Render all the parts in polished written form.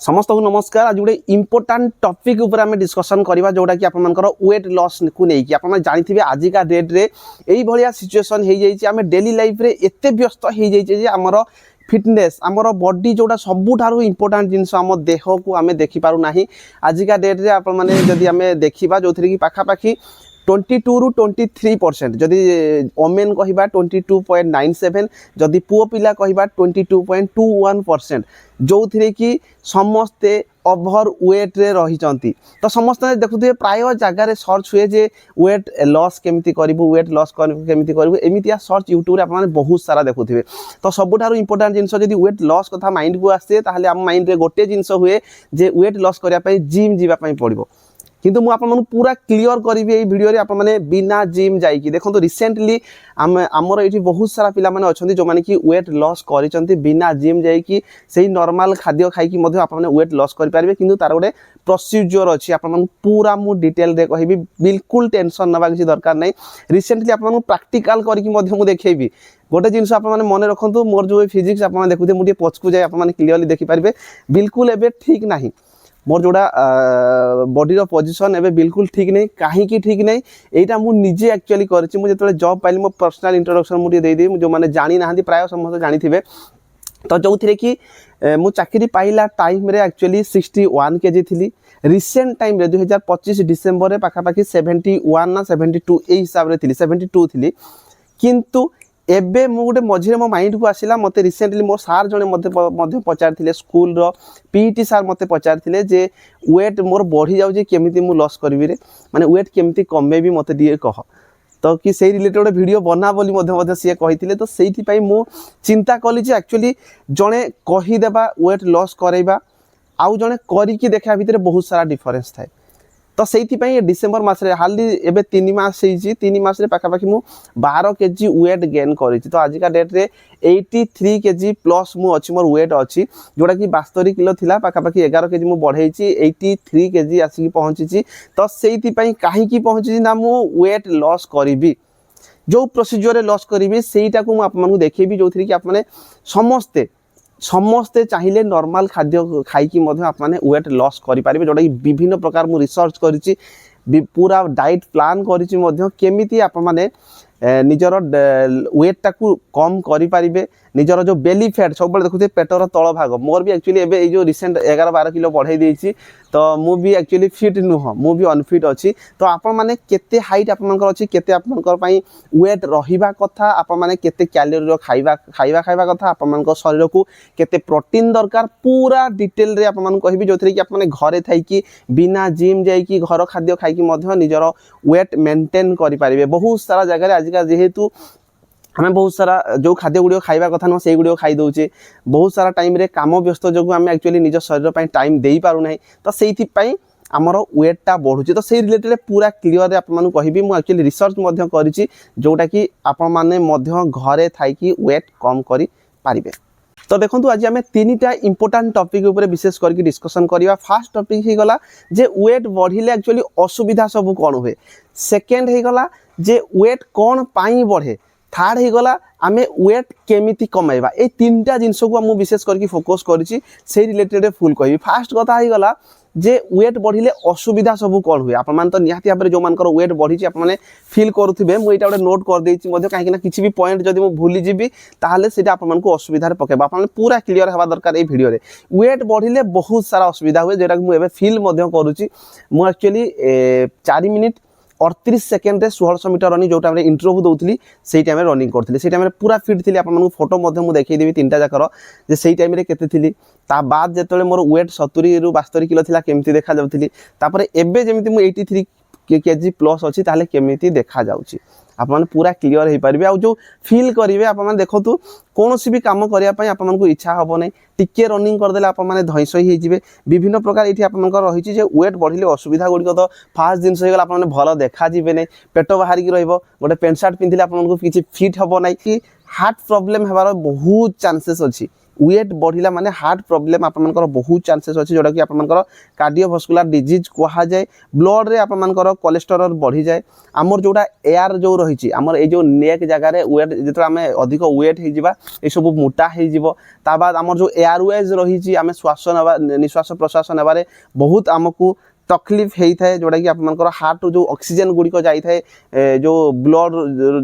समस्त को नमस्कार। आज गोटे इंपोर्टाट टॉपिक ऊपर आम डिस्कसन करवा जोटा कि आपर वेट लॉस को लेकिन आप जानते आजिका डेट रे यही भाया सिचुएसन हो जाए आम डेली लाइफ रे एते व्यस्त हो जाए आमर फिटनेस आमर बॉडी जोटा सबुठारु इंपोर्टाट जिनस आम देह को आम देखिपारु नाही। आजिका डेट रे आप जदि आम देखा जो थी कि पाखापाखि 22 रु 23% जदि ओमेन कहवा 22.97 जदि पुओ पिला कहवा 22.21% जो थी कि समस्ते ओभर वेट रे रही तो समस्ते देखुए प्राय जगार सर्च हुए जे वेट लॉस केमिति करिवु वेट लॉस केमिति करिवु एमितिया सर्च यूट्यूब रे आपन बहुत सारा देखुथिबे। तो सबुठारु इंपोर्टेंट जिनस जदि वेट लॉस कथा माइंड को आसे ताहले हम माइंड रे गोटे जिनस हुए जे वेट लॉस करिया पई जिम जीवा पई पड़िबो। किंतु मु आपन पूरा क्लियर करी ए वीडियो रे आपन माने बिना जिम जाइकी देखो रिसेंटली आमर ये बहुत सारा पिला माने अछंती जो माने कि वेट लॉस करिसंती बिना जिम जाइकी सेही नॉर्मल खाद्य खाइकी मध्ये आपन माने वेट लॉस करि पारबे। किंतु तार गोटे प्रोसीजर अछि आपन माने पूरा मु डिटेल रे कहिबी बिल्कुल टेंशन नबा किसी दरकार नै। रिसेंटली आपन माने प्रैक्टिकल करिकी मध्ये मु देखैबी गोटे जिनस आप मन रखु मोर जो फिजिक्स आप देखुए मुझे पछकू जाए आप क्लीयरली देखिपारे बिल्कुल एबे ठीक नहीं मोर जोड़ा बॉडी रो पोजीशन एबे बिल्कुल ठीक नहीं कहीं ठीक नहीं एटा मु निजे एक्चुअली करछि। मु जेतले जॉब पाइली मो पर्सनल इंट्रोडक्शन मुझे दे दी जो माने जानी नाहंती प्राय समस्त जानी थिबे। तो जो थी कि मु चाकरी पाइला टाइम रे एक्चुअली 61 केजी थी। रिसेंट टाइम रे 2025 डिसेंबर रे पाखापाखि 71 ना 72 ए हिसाब रे थी 72 थी। किंतु एबे मु गोटे मझे मो माइंड को आसिला मते रिसेंटली मो सार जने मध्य पचार स्कूल रो पीटी सार मते पचार जे वेट मोर बढ़ी जाउजे केमिति मु लॉस करबी रे माने वेट केमिति कमेबी मते दिए कह। तो कि से रिलेटेड गोटे वीडियो बना बोली मध्य सी कही तो से मु चिंता कली जे एक्चुअली जड़े कहीदेवा वेट लॉस करवा आउ जड़े करिकी देखा भितर बहुत सारा डिफरेंस थाए। तो से डिसेम्बर मसरे हाली एबे 3 मास 3 मास पाखापाखि मु 12 केजी वेट गेन करी। तो आजिका डेट रे 83 केजी प्लस मु अच्छी मोर वेट अच्छी जोड़ा कि 72 किलो थिला पाखापाखि 11 केजी मु बढ़ई 83 केजी आसिक पहुँची। तो से कहीं पहुँची ना मु वेट लॉस करी जो प्रोसीजर लॉस करी सेटा को मुझे देखेबी जो थी कि आप समस्ते समस्ते चाहिए नॉर्मल खाद्य खाइकी आपने वेट लॉस करेंगे जोटा कि विभिन्न प्रकार मु रिसर्च करी पूरा डाइट प्लान करी आप माने निजर वेट टाकू कम करें निजर जो बेली फैट सब देखुए पेटर तल भाग मोर भी एक्चुअली एबे जो रिसेंट 11-12 किलो बढ़ई देछि। तो मु भी एक्चुअली फिट नुह मु भी अनफिट अच्छी। तो आपण माने केते हाइट आपनकर अच्छी केते आपनकर पई वेट रहिबा कथा आपण माने केते कैलोरी रो खाइबा कथा आपण मानकर शरीर को केते प्रोटीन दरकार पूरा डिटेल रे आपण मान कहबी जो थी कि आपण घरे थाई कि बिना जिम जाई कि घर खाद्य खाई कि मध्य निजर वेट मेंटेन करि पारिबे। बहुत सारा जगह रे आजिका जेहेतु आम बहुत सारा जो खाद्य गुड़िक खाइबा कथा नुह से गुड़िक खाई दौचे बहुत सारा टाइम रे काम व्यस्त जो आम एक्चुअली निज शरीर पर टाइम दे पारु नहीं। तो से आमर वेटा बढ़ुची। तो से रिलेटेड पूरा क्लीयर आपको कहबी मु एक्चुअली रिसर्च करी जोटा कि आपण माने घरे थाई वेट कम करि पारिबे। तो देखो आज आम 3टा इंपोर्टाट टॉपिक ऊपर विशेष करके डिस्कसन करवा। फास्ट टॉपिक हो गला जे वेट बढ़िले एक्चुअली असुविधा सब कौन हुए। सेकेंड हो गला जे वेट कौन पाई बढ़े। थर्ड हो गला आमे वेट केमिति कमाइबा। ए 3टा जिनस को मु विशेष करके फोकस करी से रिलेटेड फुल कहबी। फास्ट कथा हो गला जे वेट बढ़िले असुविधा सब कौन हुए। आप तो निहाती भाव में जो मान वेट बढ़ी आप फिल करुवे मुझे गोटे नोट कर कहीं किसी भी पॉइंट जब मुझे भूली जी ताहले से आपको असुविधा पकेब। आप पूरा क्लीयर हवा दरकार ये वीडियो रे। वेट बढ़िले बहुत सारा असुविधा हुए जोटा कि मुझे फिल करुँची। मु एक्चुअली 4 मिनिट 38 सेकेंड रे 1600 मीटर रनिंग जो टाइम इंटरव्यू दौली से टाइम रनिंग करी से टाइम पूरा फिट थी। आपको फोटो देखदेवी 3टा जाकर जे से टाइम केते थी। ता बाद जो मोर वेट 70 रु 72 किलो थिला केमती देखा जाउथली। तापर एबे जेमिति मु 83 केजी प्लस अच्छी ताहले केमिति देखा जाउची आप पूरा क्लीयर हो पारे। आ जो फिल करेंगे आप देखु कौन भी कम करने आपको इच्छा हम ना टिके रनिंग करदे आप धईस हो विभिन्न प्रकार ये रही वेट बढ़िले असुविधा गुड़िक। तो फास्ट जिन होगा आप भल देखा नहीं पेट बाहरिकी रोटे पेंट सार्ट पिंधिले आपको किसी फिट हम ना कि हार्ट प्रॉब्लम हमार बहुत चांसेस अच्छी वेट बढ़ला माने हार्ट प्रॉब्लम आपनकर बहुत चांसेस अछि जोटा कि आपनकर कार्डियोवास्कुलर डिजीज कहा जाए ब्लड रे आपनकर कोलेस्टेरोल बढ़ी जाए आमर जोटा एयर जो रही आमर ए जो नेक जगह रे वेट जेतो आमे अधिक वेट हे जिबा ए सब मोटा हे जिवो ता बाद आमर जो एयरवेज रही आमे श्वास नबा निश्वास प्रश्वास नबारे बहुत आमको तकलीफ होता है जोटा कि आपनकर हार्ट जो ऑक्सीजन गुड़िक जाए जो ब्लड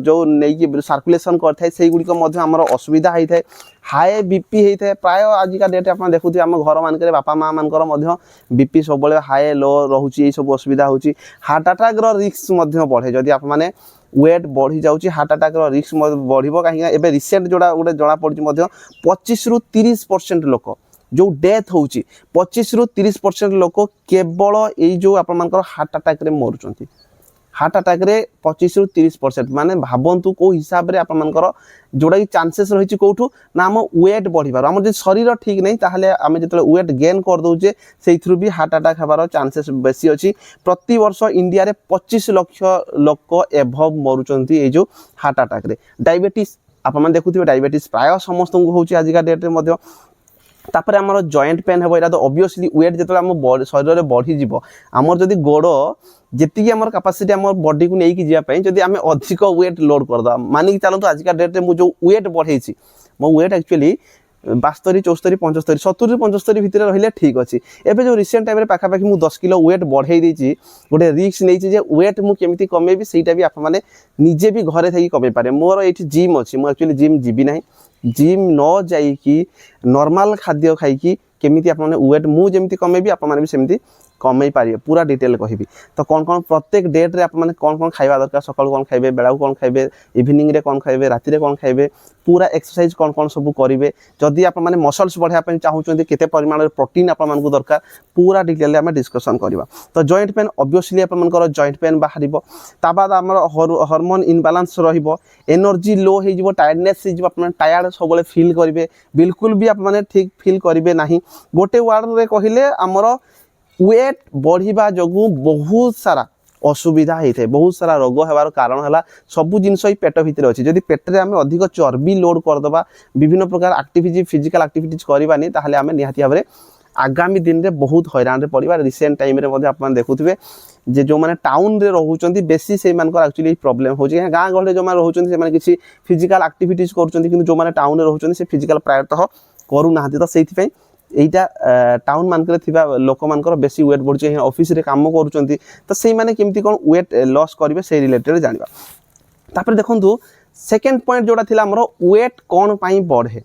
जो नहीं सर्कुलेशन करता से गुड़िक आमर असुविधा होता है हाई बीपी होता है प्राय आजिका डेट आप देखुए आम घर मानक बापा माँ मानकर बीपी सब हाई लो रोचे सब असुविधा हो हार्ट अटैक रिस्क बढ़े जदि आप मैंने वेट बढ़ी जाऊँगी हार्ट अटैक रिस्क बढ़ कहीं रिसेंट जोड़ा गोटे जना पड़ी 25 ରୁ 30% लोक जो डेथ होची 25 ରୁ 30% लोक केवल यही जो आपनकर हार्ट अटैक रे मरुचंती हार्ट अटैक रे 25 ରୁ 30% माने भावंतु को हिसाब रे आपनकर जोड़ा कि चांसेस रही कौटू ना आम वेट बढ़िबार आम जो शरीर ठीक नहीं ताहले आम जो वेट गेन कर दौचे से भी हार्ट अटैक हबार चांसेस बेसी अच्छी प्रति वर्ष इंडिया रे 25 लाख लोक एभव मरुचंती ये जो हार्ट अटैक रे डायबिटीज आप देखुए डायबिटीज प्राय समस्त होची आजिका डेट रे तापर आमर जॉइंट पेन हे तो ऑब्वियसली वेट जो आम शरीर में बढ़ीज आमर जदि गोड़ जी आम कैपेसिटी आम बॉडी को लेकिन जावाई जदि आम अधिक वेट लोड करदे मानिक चलते आजिका डेट में जो वेट बढ़े मो वेट एक्चुअली 72 74 75 70 75 भितर रहिले ठीक अच्छी एवं जो रिसेंट टाइम पाखापाखि मुझे 10 किलो वेट बढ़े देती गोटे रिस्क नहीं वेट मुझे केमी कमेबी सहीटा भी आपने निजे भी घरे थी कमे पारे मोर ये जिम अच्छी मुझे एक्चुअली जिम जीवी ना जिम न जाइकी नॉर्मल खाद्य खाई केमी आपने वेट मुझे कमेबी आपने भी सेमती कमई पारे पूरा डिटेल कहबी तो कौन कौन प्रत्येक डेट रे आपने कौन कौन खाइबा दरकार सकाल कौन खाइबे बेला कौन खाइबे इवनिंग रे कौन खाइबे राति रे कौन खाइबे पूरा एक्सरसाइज कौन कौन सब करेंगे जदि आपने मसल्स बढ़ाया चाहूँगी केते परिमाण प्रोटीन आपको दरकार पूरा डिटेल आम डिस्कसन करवा तो जॉइंट पेन ऑब्वियसली आपनकर जॉइंट पेन बाहर ताबाद आम हार्मोन इनबालांस रहिबो एनर्जी लो हो टायर्डनेस हो टायर्ड सब फील करेंगे बिल्कुल भी आपने ठीक फील करेंगे ना गोटे वर्ड रे कहले आमर वेट बढ़िबा जोगु बहुत सारा असुविधा होता है बहुत सारा रोग होबार कारण है सबू जिनस ही पेट भितर अच्छी जदि पेटे आम अधिक चर्बी लोड करदे विभिन्न प्रकार एक्टिविटी फिजिकल एक्टिविटीज करवानी ताहले आम निहाती भाव में आगामी दिन में बहुत हैरान पड़ा रिसेंट टाइम आप देखुए जे जो मैंने टाउन रे रहउचंती बेसी से मानकर एक्चुअली प्रॉब्लम हो गाँ गहले जो मैंने रहउचंती से माने किसी फिजिकल एक्टिविटीज करूचंती किंतु जो मैंने टाउन रे रहउचंती से फिजिकल प्रायतः करू नाहंती तो सेइथि एटा टाउन मानक थिबा लोक मानकर बेसी वेट बढ़ुचे ऑफिस रे काम करूचंती तो सेई माने केमती कोन वेट लॉस करिवे से रिलेटेड जानिबा तापर देखंतु सेकंड पॉइंट जोड़ा थिला हमरो वेट कोन पई बढ़े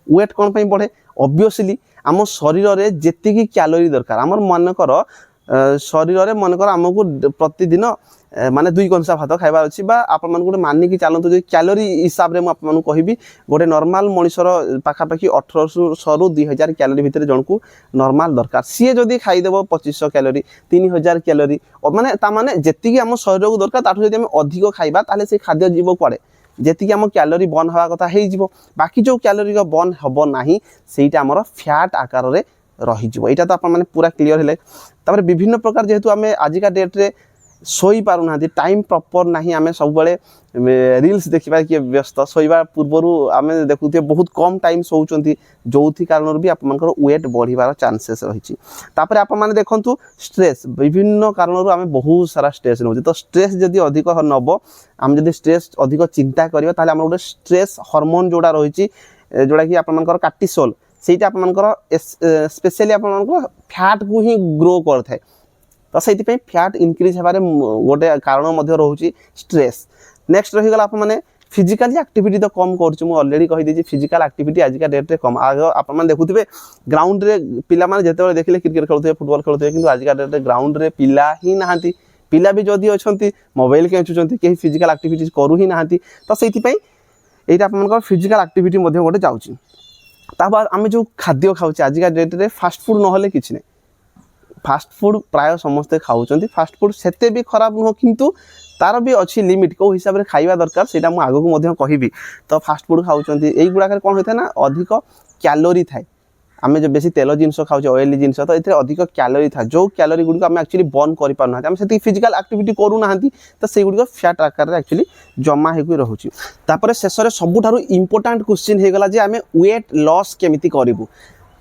वेट कोन पई बढ़े ऑब्वियसली आम शरीर रे जेतिकी कैलोरी दरकार हमर मानकर शरीर रे मानकर हमको प्रतिदिन माने 2 कंसा भात खाइबार अछि बा आपन मन गोटे मानिकी चलतु जो कैलोरी हिसाब रे आपन कहबी गोटे नॉर्मल मनुष्यर पाखापाखि 1800 ରୁ 2000 कैलोरी भितर जनकू नॉर्मल दरकार सी जदि खाइदेव 2500 कैलोरी 3000 कैलोरी माने ता माने जेतिकी आम शरीर को दरकार ताठू जदि हम अधिक खाइबा ताले से खाद्य जीव कुआडे जेतिकी आम कैलोरी बर्न हवा कथा हे जिवो बाकी जो कैलोरी का बर्न हबो नाही सेटा हमर फैट आकार रे रही जिवो एटा तो आपन माने पूरा क्लियर हेले तापर विभिन्न प्रकार जेहेतु आम आजिका डेट रे शोई पारु ना टाइम प्रॉपर नहीं आम सब रील्स देखा किए व्यस्त शोवा पूर्वर आम देखुए बहुत कम टाइम शोचंती जो कारण भी आपंकर वेट बढ़िबार चांसेस रही तापर आप मैंने देखु स्ट्रेस विभिन्न कारण आम बहुत सारा स्ट्रेस नौ तो स्ट्रेस जदि अधिक नब आम जब स्ट्रेस अधिक चिंता करवा ताले आम गोटे स्ट्रेस हार्मोन जोड़ा रही जोड़ा कि आपंकर कार्टिसोल सेटा आपंकर स्पेशली आप फैट को ही ग्रो करता तो से फैट इनक्रीज होबार गोटे कारण रोचे स्ट्रेस नेक्स्ट रहीगला आप मैंने फिजिकल एक्टिविटी तो कम कर ऑलरेडी कहीदे फिजिकल एक्टिविटी आजिका डेट रे कम आग आप देखुए ग्राउंड रे पिला माने जेते देखिले क्रिकेट खेलुए फुटबॉल खेलुए कि आजिका डेट रे ग्राउंड रे पिला ही नहांती पिला भी जदि अच्छा मोबाइल केचुंट कहीं फिजिकल एक्टिविटीज करू ही ना तो से यहाँ फिजिकल एक्टिविटी गोटे जाऊँगी ताबाद आम जो खाद्य खाऊे आजिका डेट रे फास्ट फूड नहले किसी नहीं फास्ट फूड प्राय समस्ते खाऊँ फास्ट फूड सेते भी खराब नुह किंतु तार भी अच्छी लिमिट को हिसाब से खाइबा दरकार सेटा मु आगो को कहबी तो फास्ट फूड खाऊँ यही गुड़ाक कौन होता है ना अधिक कैलोरी थाए आम जो बेसी तेल जिन खाऊे ऑयली जिन तो ये अधिक कैलोरी था जो कैलोरी गुड़िक आम एक्चुअली बर्न कर पाना आम से फिजिकल एक्टिविटी करूना तो से गुड़िक फैट आकार एक्चुअली जमा हो रोचे तापर शेष में सबुठ इंपोर्टाट क्वेश्चन हो गला आम वेट लॉस केमिति करूँ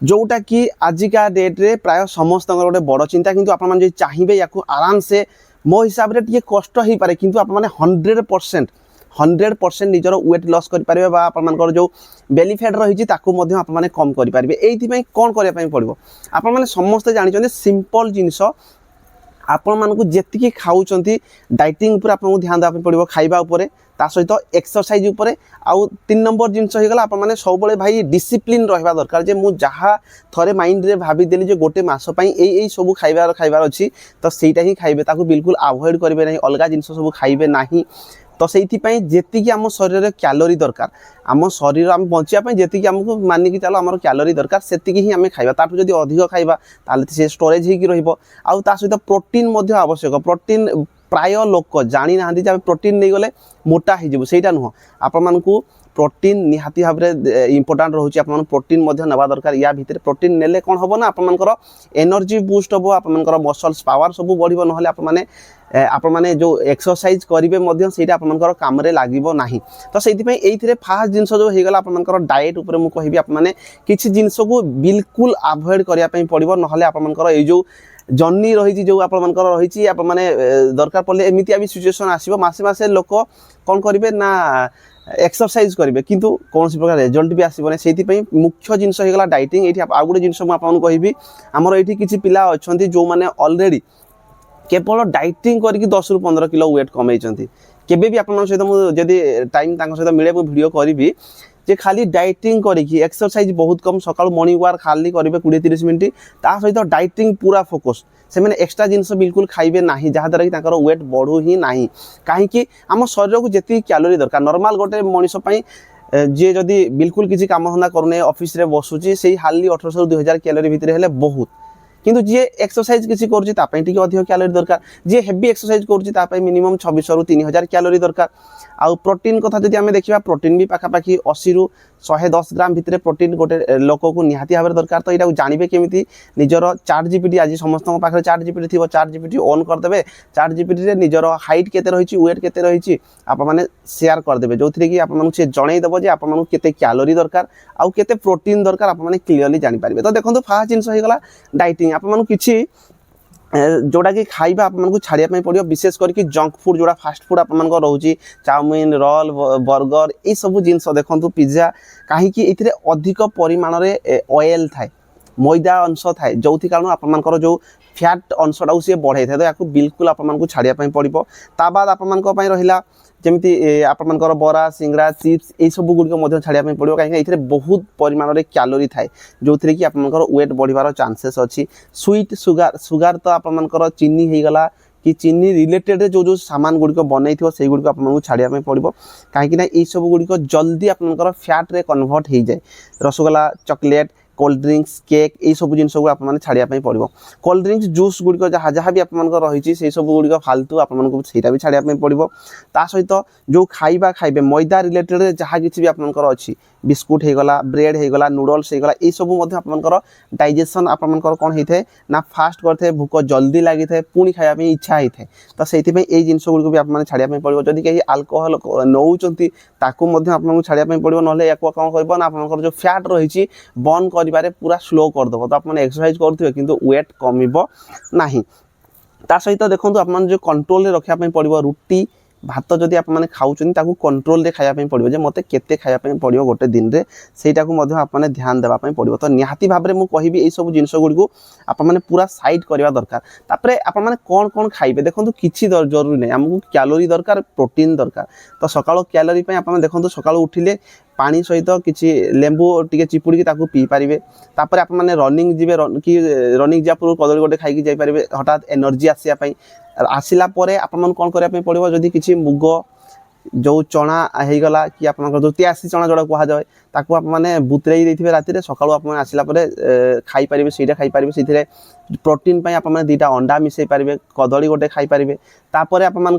जोटा कि आजिका डेट्रे प्राय समस्त गोटे बड़ चिंता किंतु आप चाहिए या आराम से मो हिसाब से टी कष्ट हो पारे किंतु आप 100% निजर वेट लॉस करेंगे आपर जो बेली फैट रही आपने कम करेंगे ये कौन करने पड़ो आप समस्ते जानते सिंपल जिनस आपण मानक जी खाऊँ डाइटिंग पर आपको ध्यान देवाई पड़ो खाइबा ता सहित एक्सरसाइज उपरे आउ 3 नंबर जिनस होगा आप सब भाई डिसिप्लिन रहा दरकार जे मु जहाँ थरे माइंड रे भावीदेली जो गोटे मस यही सब खाइबार अच्छी तो सहीटा ही खाइबे ताकू बिल्कुल अवॉइड करेंगे ना अलग जिनस सब खाइबे नहीं तो से जी आम शरीर में कैलोरी दरकार आम शरीर आम बचापी जी आमको मानिकी चलो आम कैलोरी दरकार से ही आम खाइबा ताठू जदि अधिक खाइबा ताले से स्टोरेज होगी रहिबो आउ ता सहित प्रोटीन आवश्यक प्रोटीन प्राय लोक जानी ना प्रोटीन नहीं गले मोटा होटा नुह आपण प्रोटीन निहाती भाव में इंपोर्टाट रोचे आप प्रोटीन ना दरकार या भितर प्रोटीन नेले कौन हम ना आपर एनर्जी बूस्ट हम आपर मसल्स पावर सब बढ़ो ना आप जो एक्सरसाइज करेंगे से आपर कम लगे ना तो से फास्ट जिन जो होगा आपर डाएट उपर मुझे कहि आपने किसी जिनस को बिल्कुल अवॉइड करने पड़ो ना आपर जो जर्नी रही जो आपर रही आप दरकार पड़े एमती भी सिचुएसन आसो मसे मसे लोक कौन करेंगे ना एक्सरसाइज करेंगे किंतु कौन प्रकार रिजल्ट भी आसबना से मुख्य जिनस होगा डाइटिंग ये आउ गोटे जिनस मुझे कहि आमर ये किसी पिला अच्छा जो मैंने ऑलरेडी केवल डाइटिंग करके 10 ରୁ 15 किलो वेट कमे केबे भी आपन सहित मुझे टाइम सहित मिले मुझे वीडियो करी जे खाली डाइटिंग करी एक्सरसाइज बहुत कम सकाल मॉर्निंग वॉक खाली करेंगे 20-30 मिनट ता सहित डाइटिंग पूरा फोकस से मैंने एक्स्ट्रा जिनस बिल्कुल खाइबे नहीं जहाँद्वारा कि वेट बढ़ू ही ना कहीं आम शरीर को जी कैलोरी दरकार नॉर्मल गोटे मनीषपाई जी जदि बिल्कुल किसी काम धंदा करूना ऑफिस रे बसुची से हार्डली 1800 ରୁ 2000 कैलोरी भितर हेले बहुत किंतु जी एक्सरसाइज किसी करुँचे अधिक कैलोरी दरकार जी हेवी एक्सरसाइज करुँचे मिनिमम 2600 ରୁ 3000 कैलोरी दरकार आउ प्रोटीन कथा जब आम देखा प्रोटीन भी पाखापाखि 80 ରୁ 110 ग्राम भितर प्रोटीन गोटे लोक को निहाती भाव दरकार तो यहाँ जानवे केमी निजर चाट जीपीटी आज समस्त पाखे चाट जीपीटी थी चाट जीपीटी ऑन करदे चाट जीपीटी निजर हाइट केते रही वेट केते रही आपने शेयर करदे जो थी कि आपको से जनईदेव जे आपको केते कैलोरी दरकार आउ केते प्रोटीन दरकार आपने क्लीयरली जानीपारे तो देखो फास्ट जिनस होगा डाइटिंग आपको किसी जोड़ा कि खाइबा आपको छाड़िया पड़ो विशेष करके जंक फूड जोड़ा फास्ट फूड आप रोचे चाउमिन रोल बर्गर ये सब जिनस देखो पिज्जा कहीं अधिक परिमाण में ऑयल थाए मैदा अंश थाए जो कारण आपर जो फैट अंशटा सी बढ़ाई था तो या बिल्कुल आपको छाड़िया पड़ो ता बाद आप रहा जमी आपर बरा सिंगड़ा चिप्स ये सब गुड़िक छाड़िया पड़ो कहीं बहुत परिमाण में कैलोरी थाए जो थी कि आपर वेट बढ़वार चांसेस अच्छी स्वीट सुगार तो आपर चीनी होगला कि चीनी रिलेटेड जो जो सामान गुड़िक बनई थो से गुड़िक आपको छाड़िया पड़ो कहीं ये सब गुड़िक जल्दी आपर फैट रे कन्वर्ट हो जाए rasgulla chocolate cold drinks cake ये सब जिन आपने छाड़िया पड़ो कोल्ड ड्रिंक्स जूस गुड़िक जहाँ जहाँ भी आपको रही से सब गुड़िक फालतू आपको सहीटा भी छाड़िया पड़ो ता सहित जो खाइबा खाइबे मैदा रिलेटेड जहाँ किसी भी आपंकर अच्छी बिस्कुट होगला ब्रेड होगला नूडल्स होगला ये सब आपंकर डाइजेसन आपंकर कौन होता है ना फास्ट करते भूक जल्दी लगी था पुणी खायापी इच्छा होता है तो से जिन गुड़िक भी आपने छाड़िया पड़ो जदि कहीं आल्कोहल नौकरी आपको छाड़िया पड़ो ना या कौन कर आप जो फैट रही बर्न कर पूरा स्लो करदेव तो आपने एक्सरसाइज करुवे किंतु वेट कमिबो नाही ता सहित देखो आप जो कंट्रोल रखापी पड़ो रुटी भात जदि आपने खाऊँ कंट्रोल रे खायापी पड़ो जे मते केते खायापी पड़ो गोटे दिन रे सेटा को मध्य आपने ध्यान देवाई पड़ो तो निहाती भाव में मुझे कहि ये सब जिनस गुड़िक आपने पूरा साइड करवा दरकार तापर आपने कौन कौन खाइबे देखो किसी जरूरी नहीं आमको कैलोरी दरकार प्रोटीन दरकार तो सकाळ कैलोरी आप देखो सकाळ उठिले पानी सहित किसी लेंबू टी चिपुड़ी पी पारे तापर आप रनिंग जी कि रनिंग जा पूर्व कदली गोटे खाई जापर हठात एनर्जी आसापी आसला आपन कौन करने पड़ो जदि किसी मुग जो चना होगला कि आप जो त्यासी चना जोड़ा कहुए ताकू आपने बुतरई देते राति सकाळु आप आसला खाईपारे से खाईपारे से प्रोटीन आपने 2टा अंडा मिसई पारे कदली गोटे खाईपारे तापर आपर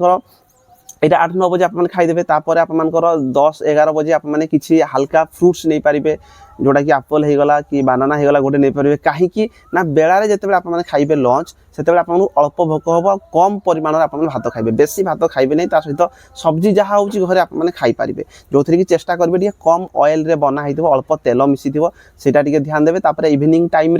यहाँ 8-9 बजे आप खाईदे तापर आपर 10-11 बजे आपने किसी हल्का फ्रुट्स नहीं पारे जोटा कि एप्पल हो गला कि बानाना हो गला गोटे नहीं पारे कहीं ना बेलारे जिते आपने खाइबे लंच से आपको अल्प भोक हम कम परिमाण आप भात खाइबे बेसी भात खाइबे नहीं सहित सब्जी जहाँ हो घरे आपने खाईपारे जो थी कि चेष्टा करेंगे कम ऑयल रे बना हो अल्प तेल मिसी थोड़ा टे ध्यान देवे तापर इवनिंग टाइम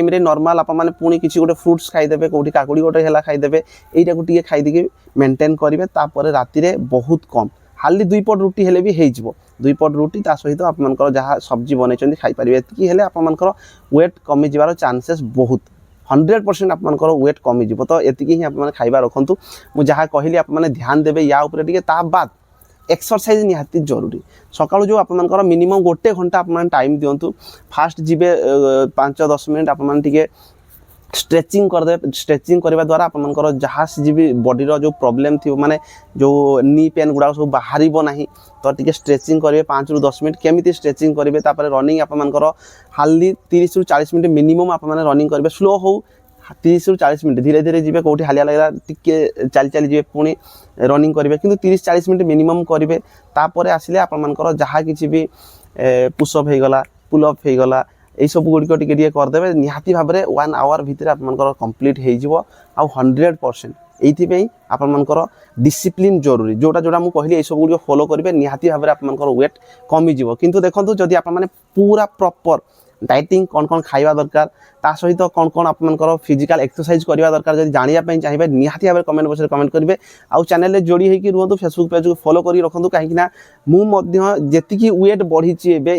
रे नॉर्मल आप पुणी किसी गोटे फ्रुट्स खाईदेवे कौटी काकुड़ी गोटे है खाईदेवे यहीटा को टे खाईदी मेंटेन करेंगे तापर राति बहुत कम हाली 2 पट रुटी हेले भी हो 2 पट रुटी ता सहित आप जहाँ सब्जी बनई खाईपारे ये आपर वेट कमी जावार चांसेस बहुत 100% आपर वेट कमिज तो ये आप खाइबा रखु मुझे कहली आपने ध्यान देवे या टे बाद एक्सरसाइज निहाती जरूरी सकाळु जो आपर मिनिमम 1 घंटा आप टाइम दिंतु फास्ट जीवे 5-10 मिनट आपे स्ट्रेचिंग करदे स्ट्रेचिंग करने द्वारा आपर जहाँ सी भी बॉडीर जो प्रॉब्लम थी माने जो नी पेन गुड़ा सब बाहर ना तो टी स्ट्रेचिंग करेंगे 5-10 मिनट केमी स्ट्रेचिंग करेंगे तापर रनिंग आपर हाली 30-40 मिनट मिनिमम आप रनिंग करेंगे स्लो हो 30-40 मिनट धीरे धीरे जी कौटी हालिया लगे टी चली चली जी पुणी रनिंग करेंगे कि 30-40 मिनट मिनिमम करेंगे तापर आसिले आपर जहाँ किसी भी पुशअप हो गला पुलअप हो गला यही सब गुड़िक टे करदे निहाती भाव में 1 आवर भितर आप कंप्लीट हो 100% ये आपर डिसिप्लिन जरूरी जोटा जोटा मुझे कहली सब गुड़ फॉलो करेंगे निहाती भाव में आपर वेट कमिज किंतु देखो जदि आप पूरा प्रॉपर डाइटिंग कौन कौन खाइबा दरकार ता सहित कौन कौन आपर फिजिकल एक्सरसाइज करवा दरकार जब जानापी चाहिए निहाती भाव में कमेंट बॉक्स में कमेंट करेंगे आउ चैनल में जोड़ी होकर रुहतु फेसबुक पेज को फॉलो कर रखु कहीं मुझे वेट बढ़ी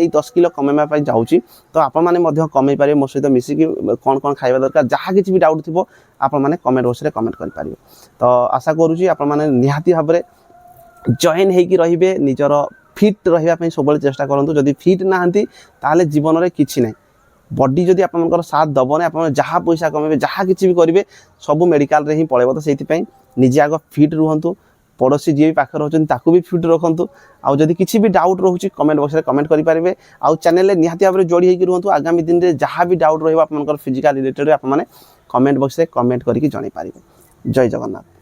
10 किलो कमेवाई जाऊँगी तो आपने कमे पारे मो सहित मिसिकी कौन कौन खाइबा दरकार जहाँ किसी भी डाउट थी आपने कमेंट बॉक्स में कमेंट करेंगे तो आशा करुँची आपने निहाती भाव में जॉइन होकर रे निजर फिट रहा सब चेष्टा करूँ जदि फिट नहांती ताले जीवन में किसी ना बॉडी जदि आप साथ दबने आप जहाँ पैसा कमेबे जहाँ किसी भी करेंगे सब मेडिकल रे ही पड़ेब तो से निजे आग फिट रुहतु पड़ोसी जी भी पाखे रोचे भी फिट रखु आउ जदि किसी भी डाउट रोचे कमेंट बॉक्स में कमेंट करेंगे आउ चैनल निहाती भाव में जोड़ी होकर रुहतु आगामी दिन में जहाँ भी डाउट रहा फिजिकल रिलेटेड आपने कमेंट बॉक्स में कमेंट करके जन पारे। जय जगन्नाथ।